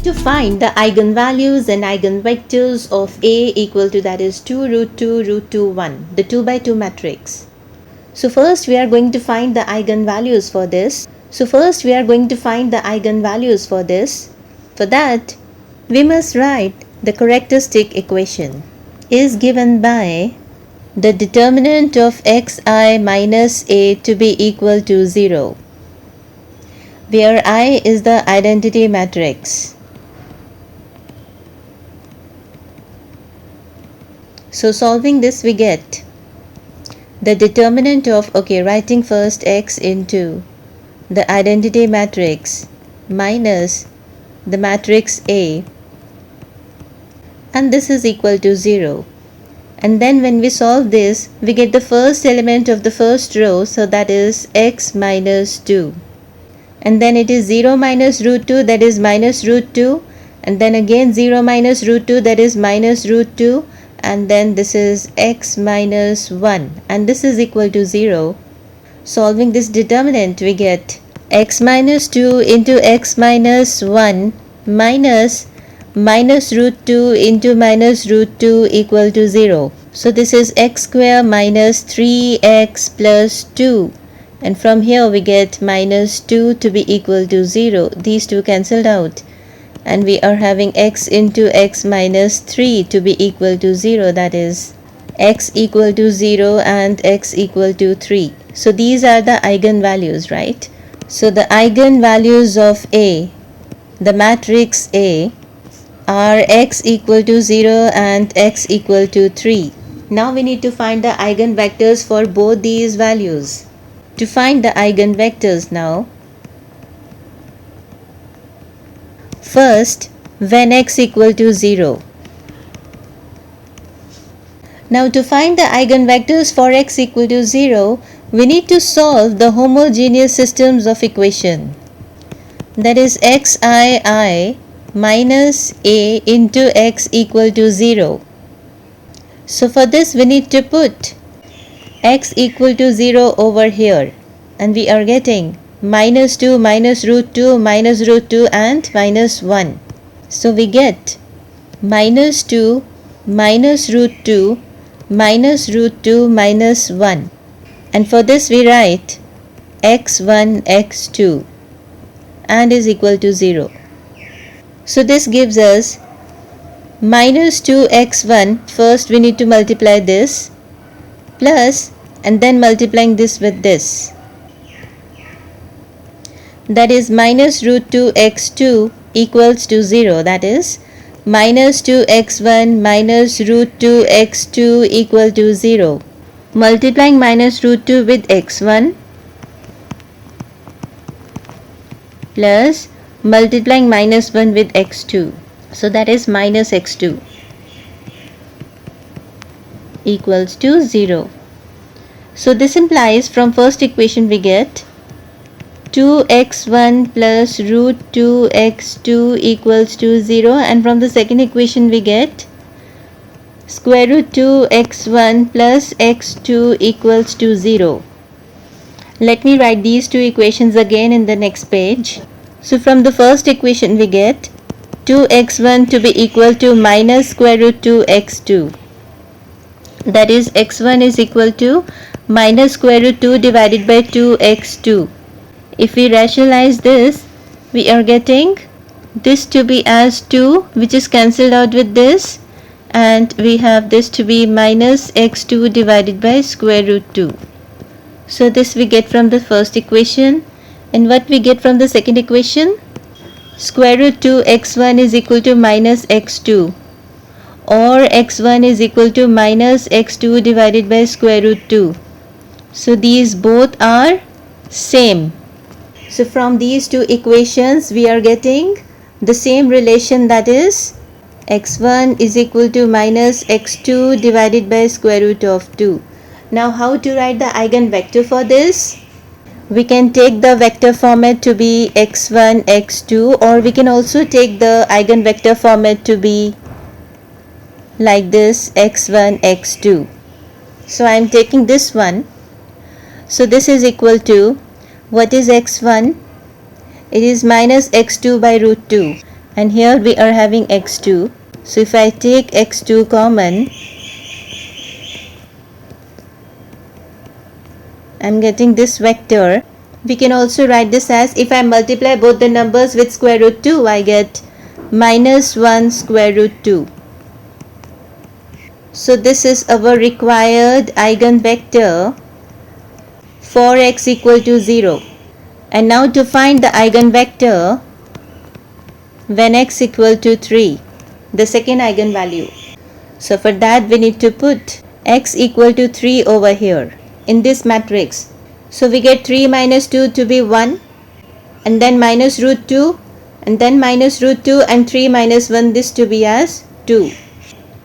to find the eigenvalues and eigenvectors of A equal to, that is 2 root 2 root 2 1, the 2 by 2 matrix. So first we are going to find the eigenvalues for this. For that, we must write the characteristic equation is given by the determinant of xi minus a to be equal to 0, where I is the identity matrix. So solving this, we get the determinant of, writing first x into the identity matrix minus the matrix A, and this is equal to 0. And then when we solve this, we get the first element of the first row, so that is x minus 2. And then it is 0 minus root 2, that is minus root 2. And then again 0 minus root 2, that is minus root 2. And then this is x minus 1. And this is equal to 0. Solving this determinant, we get x minus 2 into x minus 1 minus root 2 into minus root 2 equal to 0. So this is x square minus 3x plus 2. And from here we get minus 2 to be equal to 0. These two cancelled out. And we are having x into x minus 3 to be equal to 0. That is x equal to 0 and x equal to 3. So these are the eigenvalues, right? So the eigenvalues of A, the matrix A, are x equal to 0 and x equal to 3. Now we need to find the eigenvectors for both these values. To find the eigenvectors now, first when x equal to 0. Now to find the eigenvectors for x equal to 0, we need to solve the homogeneous systems of equation. That is xii minus a into x equal to 0. So for this we need to put x equal to 0 over here, and we are getting minus 2 minus root 2 minus root 2 and minus 1. So we get minus 2 minus root 2 minus root 2 minus 1. And for this we write x1 x2 and is equal to 0. So this gives us minus 2x1, first we need to multiply this, plus and then multiplying this with this. That is minus root 2x2 equals to 0. That is minus 2x1 minus root 2x2 equal to 0. Multiplying minus root 2 with x1 plus multiplying minus 1 with x2. So that is minus x2 equals to 0. So this implies from first equation we get 2x1 plus root 2x2 equals to 0, and from the second equation we get square root 2x1 plus x2 equals to 0. Let me write these two equations again in the next page. So from the first equation we get 2x1 to be equal to minus square root 2x2. That is x1 is equal to minus square root 2 divided by 2x2. If we rationalize this, we are getting this to be as 2, which is cancelled out with this, and we have this to be minus x2 divided by square root 2. So this we get from the first equation. And what we get from the second equation? Square root 2x1 is equal to minus x2, or x1 is equal to minus x2 divided by square root 2. So these both are same. So from these two equations we are getting the same relation, that is x1 is equal to minus x2 divided by square root of 2. Now how to write the eigenvector for this? We can take the vector format to be x1 x2, or we can also take the eigenvector format to be like this, x1 x2. So I am taking this one. So this is equal to, what is x1? It is minus x2 by root 2, and here we are having x2. So if I take x2 common, I'm getting this vector. We can also write this as, if I multiply both the numbers with square root 2, I get minus 1 square root 2. So this is our required eigenvector for x equal to 0. And now to find the eigenvector when x equal to 3, the second eigenvalue. So for that we need to put x equal to 3 over here in this matrix. So we get 3 minus 2 to be 1, and then minus root 2, and then minus root 2, and 3 minus 1, this to be as 2.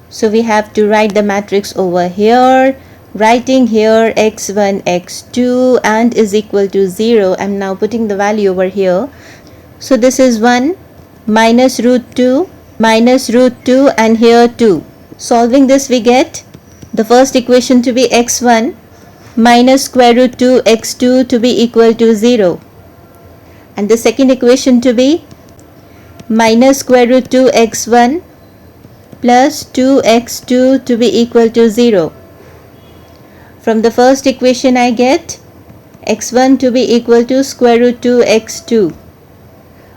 So we have to write the matrix over here, writing here x1, x2 and is equal to 0. I'm now putting the value over here. So this is 1 minus root 2 and here 2. Solving this we get the first equation to be x1 minus square root 2 x2 to be equal to 0. And the second equation to be minus square root 2 x1 plus 2x2 to be equal to 0. From the first equation I get x1 to be equal to square root 2 x2.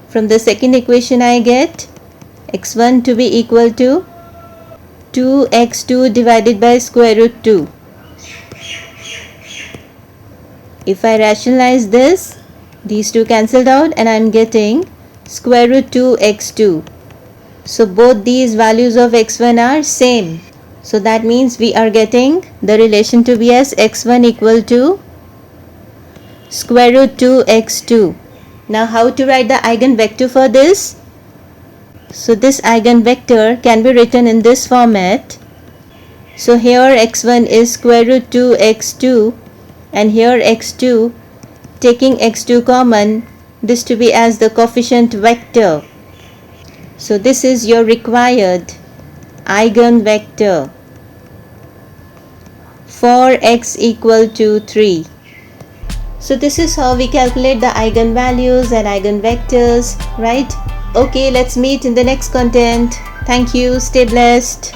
From the second equation I get x1 to be equal to 2x2 divided by square root 2. If I rationalize this, these two cancelled out and I am getting square root 2 x2. So both these values of x1 are same. So that means we are getting the relation to be as x1 equal to square root 2 x2. Now how to write the eigenvector for this? So this eigenvector can be written in this format. So here x1 is square root 2 x2 and here x2, taking x2 common, this to be as the coefficient vector. So this is your required eigenvector for x equal to 3. So this is how we calculate the eigenvalues and eigenvectors, right? Okay, let's meet in the next content. Thank you. Stay blessed.